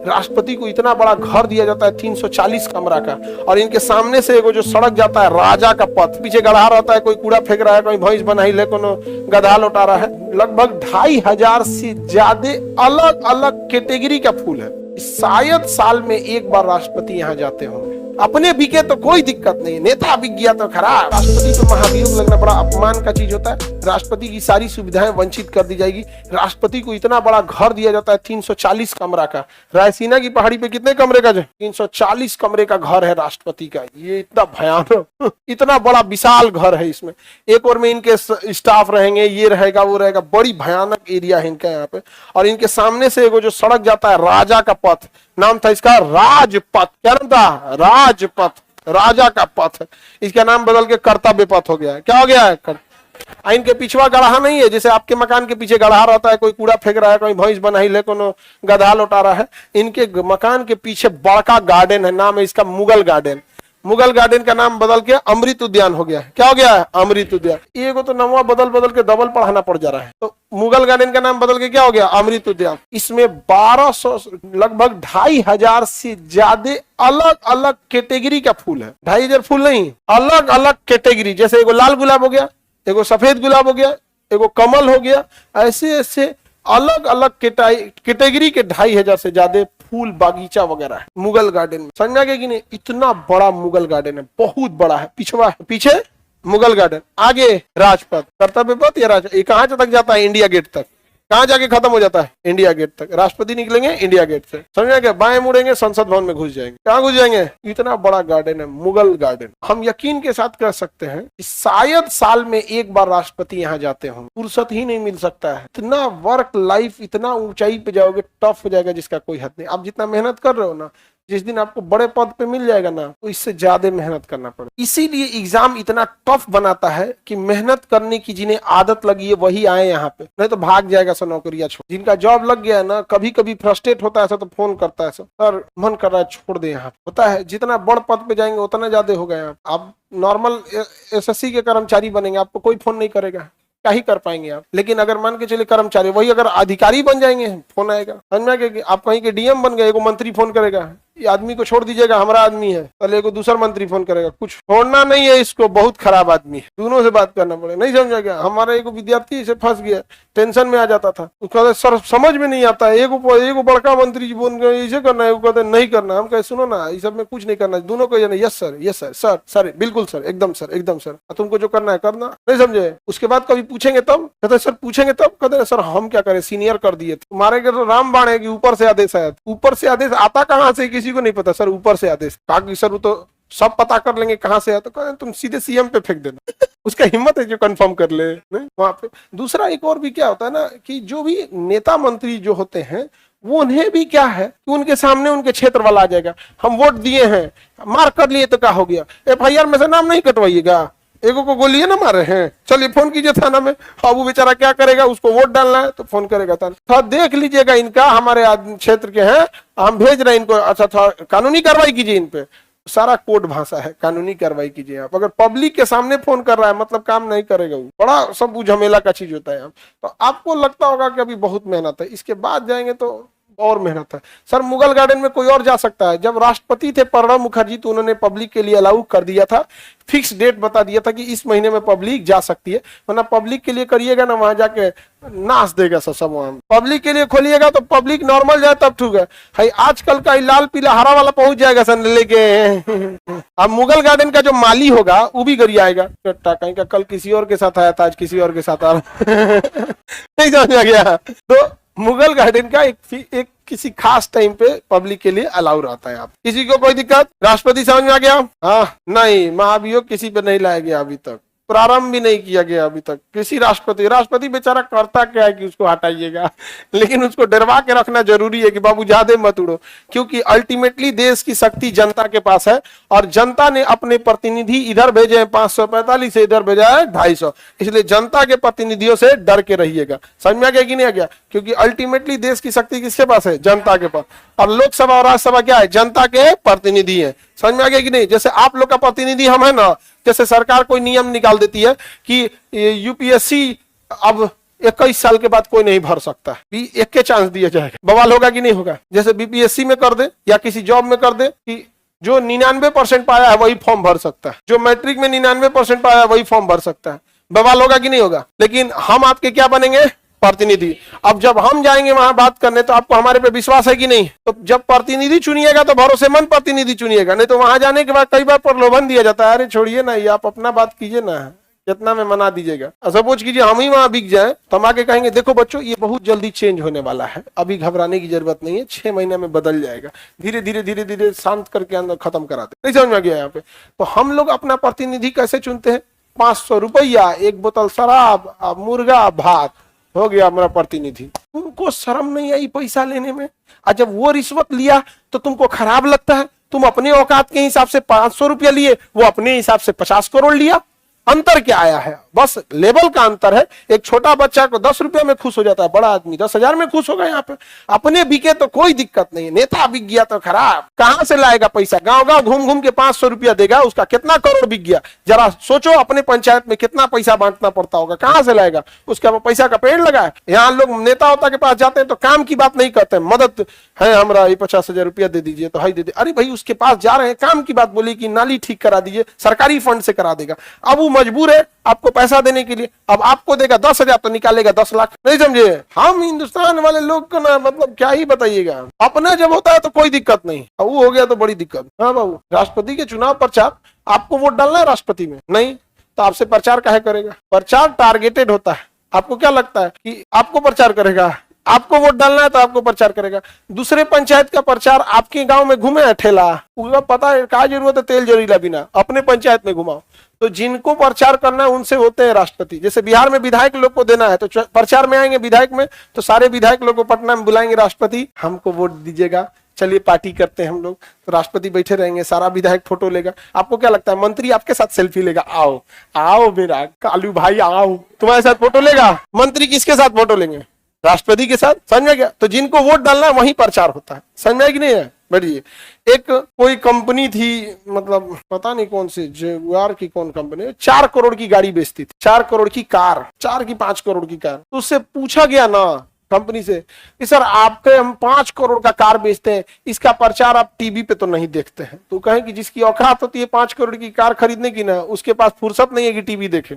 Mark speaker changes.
Speaker 1: राष्ट्रपति को इतना बड़ा घर दिया जाता है 340 कमरा का, और इनके सामने से एगो जो सड़क जाता है राजा का पथ, पीछे गढ़ा रहता है, कोई कूड़ा फेंक रहा है, कोई भैंस बनाई ले, कोनो गधा लौटा रहा है। लगभग 2500 से ज्यादा अलग अलग कैटेगरी का फूल है। शायद साल में एक बार राष्ट्रपति यहाँ जाते होंगे। अपने बिके तो कोई दिक्कत नहीं, नेता बिक गया तो खराब। राष्ट्रपति को महाभियोग लगना बड़ा अपमान का चीज होता है। राष्ट्रपति की सारी सुविधाएं वंचित कर दी जाएगी। राष्ट्रपति को इतना बड़ा घर दिया जाता है 340 कमरा का। रायसीना की पहाड़ी पे कितने कमरे का? 340 कमरे का घर है राष्ट्रपति का। ये इतना भयानक, इतना बड़ा विशाल घर है। इसमें एक और में इनके स्टाफ रहेंगे, ये रहेगा वो रहेगा, बड़ी भयानक एरिया है इनका यहाँ पे। और इनके सामने से एगो जो सड़क जाता है राजा का पथ, नाम था इसका राजपथ। क्या नाम था? राजपथ, राजा का पथ। इसका नाम बदल के कर्तव्य पथ हो गया है। क्या हो गया है? इनके पिछवा गढ़ा नहीं है, जैसे आपके मकान के पीछे गढ़ा रहता है, कोई कूड़ा फेंक रहा है, कोई भैंस बनाई ले, कोनो गधा लौटा रहा है। इनके मकान के पीछे बड़का गार्डन है, नाम है इसका मुगल गार्डन। मुगल गार्डन का नाम बदल के अमृत उद्यान हो गया है। क्या हो गया है? अमृत उद्यान। ये तो नवा बदल बदल के डबल पढ़ाना पड़ जा रहा है। तो मुगल गार्डन का नाम बदल के क्या हो गया? अमृत उद्यान। इसमें 1200 लगभग 2500 से ज्यादा अलग अलग कैटेगरी का फूल है। 2500 फूल नहीं, अलग अलग कैटेगरी। जैसे एगो लाल गुलाब हो गया, एगो सफेद गुलाब हो गया, एगो कमल हो गया, ऐसे ऐसे अलग अलग कैटेगरी के 2500 से ज्यादा फूल बागीचा वगैरह है मुगल गार्डन में। समझ में आ गया कि नहीं? इतना बड़ा मुगल गार्डन है, बहुत बड़ा है। पिछवा पीछे मुगल गार्डन, आगे राजपथ, कर्तव्य पथ या राज। ये कहाँ तक जाता है? इंडिया गेट तक। कहाँ जाके खत्म हो जाता है? इंडिया गेट तक। राष्ट्रपति निकलेंगे इंडिया गेट से, समझ गया? बाएं मुड़ेंगे संसद भवन में घुस जाएंगे। कहाँ घुस जाएंगे? इतना बड़ा गार्डन है मुगल गार्डन। हम यकीन के साथ कह सकते हैं कि शायद साल में एक बार राष्ट्रपति यहाँ जाते हों। फुर्सत ही नहीं मिल सकता है। इतना वर्क लाइफ, इतना ऊंचाई पे जाओगे, टफ हो जाएगा जिसका कोई हद नहीं। आप जितना मेहनत कर रहे हो ना, जिस दिन आपको बड़े पद पे मिल जाएगा ना, तो इससे ज्यादा मेहनत करना पड़ेगा। इसीलिए एग्जाम इतना टफ बनाता है कि मेहनत करने की जिन्हें आदत लगी है वही आए यहाँ पे, नहीं तो भाग जाएगा सर नौकरियां छोड़। जिनका जॉब लग गया है ना, कभी कभी फ्रस्ट्रेट होता है सर, तो फोन करता है सर मन कर रहा है छोड़ दे। यहाँ होता है जितना बड़ पद पे जाएंगे उतना ज्यादा हो गया। आप नॉर्मल SSC के कर्मचारी बनेंगे, आपको कोई फोन नहीं करेगा, क्या ही कर पाएंगे आप। लेकिन अगर मान के चले कर्मचारी, वही अगर अधिकारी बन जाएंगे, फोन आएगा। समझ में आ गया कि आप कहीं के DM बन गए, एगो मंत्री फोन करेगा, ये आदमी को छोड़ दीजिएगा, हमारा आदमी है। पहले एगो दूसरा मंत्री फोन करेगा, कुछ छोड़ना नहीं है इसको, बहुत खराब आदमी है, दोनों से बात करना पड़ेगा। नहीं समझा गया? हमारा एगो विद्यार्थी इसे फंस गया, टेंशन में आ जाता था। उसका सर समझ में नहीं आता है, एगो बड़का मंत्री जी बोल गए इसे करना है, वो कहते नहीं करना। हम कहे सुनो ना, इस सब में कुछ नहीं करना, दोनों को yes sir, yes sir, sir sir बिल्कुल सर, एकदम सर, एकदम सर, तुमको जो करना है करना। नहीं समझे? उसके बाद कभी पूछेंगे तब कहते सर, पूछेंगे तब कहते सर हम क्या करें, सीनियर कर दिए थे। मारेंगे तो राम बाण है कि ऊपर से आदेश आया। ऊपर से आदेश आता कहाँ से किसी को नहीं पता सर, ऊपर से आदेश। कहा कि सर वो तो सब पता कर लेंगे कहाँ से है, तो कहा तुम सीधे CM पे फेंक देना। उसका हिम्मत है जो कंफर्म कर ले वहां पे। दूसरा एक और भी क्या होता है ना, कि जो भी नेता मंत्री जो होते हैं, वो उन्हें भी क्या है कि उनके सामने उनके क्षेत्र वाला आ जाएगा, हम वोट दिए हैं, मार कर लिए तो क्या हो गया, FIR में से नाम नहीं कटवाइएगा, एगो को गोलियां ना मारे हैं, चलिए फोन कीजिए थाना में। अब वो बेचारा क्या करेगा, उसको वोट डालना है तो फोन करेगा थाना। थोड़ा देख लीजिएगा, इनका हमारे क्षेत्र के हैं, हम भेज रहे हैं इनको, अच्छा थोड़ा कानूनी कार्रवाई कीजिए इन पे। सारा कोड भाषा है, कानूनी कार्रवाई कीजिए। आप अगर पब्लिक के सामने फोन कर रहा है मतलब काम नहीं करेगा, वो बड़ा सब झमेला का चीज होता है। तो आपको लगता होगा कि अभी बहुत मेहनत है, इसके बाद जाएंगे तो और मेहनत है। सर मुगल गार्डन में कोई और जा सकता है। जब राष्ट्रपति थे प्रणब मुखर्जी, तो उन्होंने पब्लिक के लिए अलाउ कर दिया था, फिक्स डेट बता दिया था कि इस महीने में पब्लिक जा सकती है। वरना पब्लिक के लिए करिएगा ना, वहां जाके नाच देगा सब। वहां पब्लिक के लिए खोलिएगा तो पब्लिक नॉर्मल जाए तब ठीक है। आजकल का लाल पीला हरा वाला पहुंच जाएगा सर लेके। अब मुगल गार्डन का जो माली होगा वो भी गरियाएगा, कहीं का कल किसी और के साथ आया था, आज किसी और के साथ आ रहा। नहीं समझ आ गया? तो मुगल गार्डन का एक किसी खास टाइम पे पब्लिक के लिए अलाउ रहता है। आप किसी को कोई दिक्कत? राष्ट्रपति समझ में आ गया? हाँ नहीं, महाभियोग किसी पे नहीं लाया गया अभी तक, प्रारंभ भी नहीं किया गया अभी तक। किसी राष्ट्रपति बेचारा करता क्या है कि उसको हटाइएगा, लेकिन उसको डरवा के रखना जरूरी है कि बाबू ज्यादा मत उड़ो, क्योंकि अल्टीमेटली देश की शक्ति जनता के पास है, और जनता ने अपने प्रतिनिधि इधर भेजे हैं 545 से, इधर भेजा है 250। इसलिए जनता के प्रतिनिधियों से डर के रहिएगा। समझ में आ गया कि नहीं आ गया? क्योंकि अल्टीमेटली देश की शक्ति किसके पास है? जनता के पास। और लोकसभा और राज्यसभा क्या है? जनता के प्रतिनिधि है। समझ में आ गया कि नहीं? जैसे आप लोग का प्रतिनिधि हम है ना, जैसे सरकार कोई नियम निकाल देती है कि UPSC अब 21 साल के बाद कोई नहीं भर सकता है, एक के चांस दिया जाएगा। बवाल होगा कि नहीं होगा? जैसे बीपीएससी में कर दे या किसी जॉब में कर दे कि जो 99% पाया है वही फॉर्म भर सकता है, जो मैट्रिक में 99% पाया है वही फॉर्म भर सकता है। बवाल होगा कि नहीं होगा? लेकिन हम आपके क्या बनेंगे? प्रतिनिधि। अब जब हम जाएंगे वहां बात करने तो आपको हमारे पे विश्वास है कि नहीं? तो जब प्रतिनिधि चुनिएगा तो भरोसेमंद प्रतिनिधि चुनिएगा, नहीं तो वहां जाने के बाद कई बार प्रलोभन दिया जाता है, अरे छोड़िए ना, ये आप अपना बात कीजिए ना, कितना में मना दीजिएगा। सपोज कीजिए हम ही वहां बिक जाए तो हम आके कहेंगे देखो बच्चों ये बहुत जल्दी चेंज होने वाला है, अभी घबराने की जरूरत नहीं है, 6 महीने में बदल जाएगा, धीरे धीरे धीरे धीरे शांत करके अंदर खत्म कराते। नहीं समझ में गया यहाँ पे? तो हम लोग अपना प्रतिनिधि कैसे चुनते हैं? 500 रुपया, 1 बोतल शराब, मुर्गा भात, हो गया हमारा प्रतिनिधि। तुमको शर्म नहीं आई पैसा लेने में? और जब वो रिश्वत लिया तो तुमको खराब लगता है? तुम अपने औकात के हिसाब से 500 रुपया लिए, वो अपने हिसाब से 50 करोड़ लिया। अंतर क्या आया है? बस लेवल का अंतर है। एक छोटा बच्चा को 10 रुपया में खुश हो जाता है, बड़ा आदमी 10,000 में खुश होगा। यहाँ पे अपने बिके तो कोई दिक्कत नहीं है, नेता बिक गया तो खराब। कहां से लाएगा पैसा? गांव गांव घूम घूम के 500 रुपया देगा, उसका कितना करोड़ बिक गया? जरा सोचो, अपने पंचायत में कितना पैसा बांटना पड़ता होगा, कहां से लाएगा? उसका पैसा का पेड़ लगा है। यहाँ लोग नेता होता के पास जाते हैं तो काम की बात नहीं करते, मदद है हमारा, ये 50,000 रुपया दे दीजिए, तो हाई दे दे। अरे भाई उसके पास जा रहे हैं, काम की बात बोली कि नाली ठीक करा दीजिए, सरकारी फंड से करा देगा। अब वो मजबूर है आपको पैसा देने के लिए, अब आपको देगा 10,000 तो निकालेगा 10 लाख। नहीं समझे? हम हिंदुस्तान वाले लोग को ना मतलब क्या ही बताइएगा। अपना जब होता है तो कोई दिक्कत नहीं, अब वो हो गया तो बड़ी दिक्कत। हाँ बाबू, राष्ट्रपति के चुनाव प्रचार, आपको वोट डालना है राष्ट्रपति में? नहीं, तो आपसे प्रचार काहे करेगा? प्रचार टारगेटेड होता है। आपको क्या लगता है कि आपको प्रचार करेगा? आपको वोट डालना है तो आपको प्रचार करेगा। दूसरे पंचायत का प्रचार आपके गांव में घूमे है ठेला, उसको पता है क्या जरूरत है तेल जरीला बिना, अपने पंचायत में घुमाओ। तो जिनको प्रचार करना है उनसे होते हैं राष्ट्रपति। जैसे बिहार में विधायक लोग को देना है तो प्रचार में आएंगे विधायक में, तो सारे विधायक लोग को पटना में बुलाएंगे, राष्ट्रपति हमको वोट दीजिएगा, चलिए पार्टी करते हैं हम लोग। तो राष्ट्रपति बैठे रहेंगे, सारा विधायक फोटो लेगा। आपको क्या लगता है मंत्री आपके साथ सेल्फी लेगा? आओ आओ मेरा कालू भाई आओ, तुम्हारे साथ फोटो लेगा? मंत्री किसके साथ फोटो लेंगे? राष्ट्रपति के साथ। समझ में गया? तो जिनको वोट डालना है वहीं प्रचार होता है। समझ में कि नहीं है? बढ़िए। एक कोई कंपनी थी, मतलब पता नहीं कौन सी, जगुआर की कौन कंपनी, 4 करोड़ की गाड़ी बेचती थी, 4 करोड़ की कार, 4 की 5 करोड़ की कार। तो उससे पूछा गया ना कंपनी से कि सर आपके हम 5 करोड़ का कार बेचते हैं, इसका प्रचार आप टीवी पे तो नहीं देखते हैं। तो कहें कि जिसकी औकात होती है 5 करोड़ की कार खरीदने की ना, उसके पास फुर्सत नहीं है कि टीवी देखे।